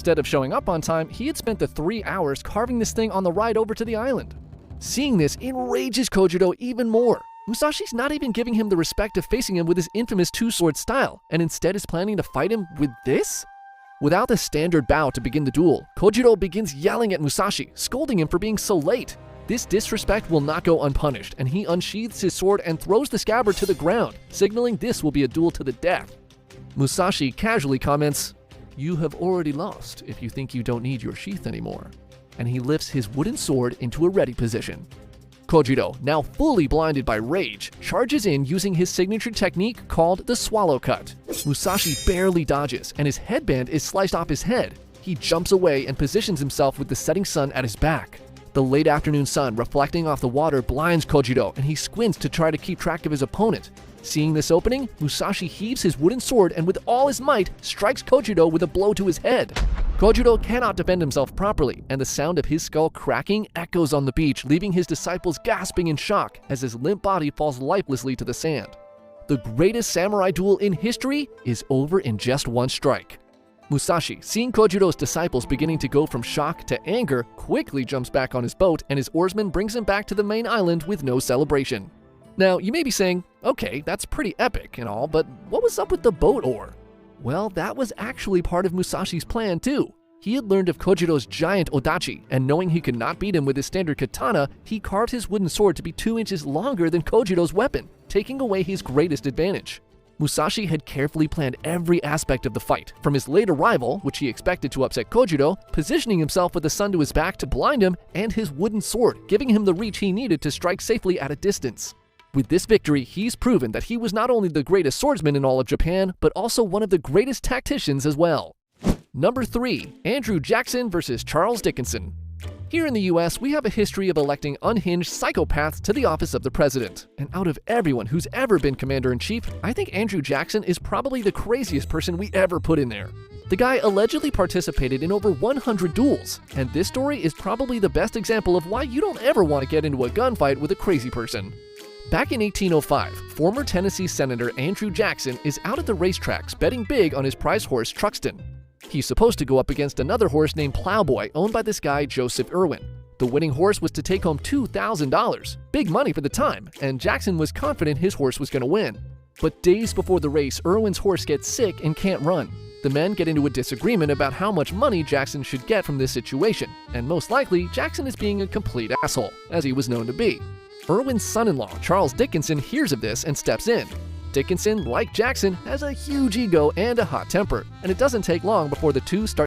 instead of showing up on time, he had spent the 3 hours carving this thing on the ride over to the island. Seeing this enrages Kojiro even more. Musashi's not even giving him the respect of facing him with his infamous two-sword style, and instead is planning to fight him with this? Without the standard bow to begin the duel, Kojiro begins yelling at Musashi, scolding him for being so late. This disrespect will not go unpunished, and he unsheathes his sword and throws the scabbard to the ground, signaling this will be a duel to the death. Musashi casually comments, "You have already lost if you think you don't need your sheath anymore," and he lifts his wooden sword into a ready position. Kojiro, now fully blinded by rage, charges in using his signature technique called the swallow cut. Musashi barely dodges, and his headband is sliced off his head. He jumps away and positions himself with the setting sun at his back. The late afternoon sun reflecting off the water blinds Kojiro, and he squints to try to keep track of his opponent. Seeing this opening, Musashi heaves his wooden sword and with all his might strikes Kojiro with a blow to his head. Kojiro cannot defend himself properly, and the sound of his skull cracking echoes on the beach, leaving his disciples gasping in shock as his limp body falls lifelessly to the sand. The greatest samurai duel in history is over in just one strike. Musashi, seeing Kojiro's disciples beginning to go from shock to anger, quickly jumps back on his boat, and his oarsman brings him back to the main island with no celebration. Now, you may be saying, okay, that's pretty epic and all, but what was up with the boat oar? Well, that was actually part of Musashi's plan too. He had learned of Kojiro's giant odachi, and knowing he could not beat him with his standard katana, he carved his wooden sword to be 2 inches longer than Kojiro's weapon, taking away his greatest advantage. Musashi had carefully planned every aspect of the fight, from his late arrival, which he expected to upset Kojiro, positioning himself with the sun to his back to blind him, and his wooden sword, giving him the reach he needed to strike safely at a distance. With this victory, he's proven that he was not only the greatest swordsman in all of Japan, but also one of the greatest tacticians as well. Number 3. Andrew Jackson versus Charles Dickinson. Here in the US, we have a history of electing unhinged psychopaths to the office of the president. And out of everyone who's ever been commander-in-chief, I think Andrew Jackson is probably the craziest person we ever put in there. The guy allegedly participated in over 100 duels, and this story is probably the best example of why you don't ever want to get into a gunfight with a crazy person. Back in 1805, former Tennessee Senator Andrew Jackson is out at the racetracks betting big on his prize horse Truxton. He's supposed to go up against another horse named Plowboy, owned by this guy Joseph Irwin. The winning horse was to take home $2,000, big money for the time, and Jackson was confident his horse was going to win. But days before the race, Irwin's horse gets sick and can't run. The men get into a disagreement about how much money Jackson should get from this situation, and most likely, Jackson is being a complete asshole, as he was known to be. Irwin's son-in-law, Charles Dickinson, hears of this and steps in. Dickinson, like Jackson, has a huge ego and a hot temper, and it doesn't take long before the two start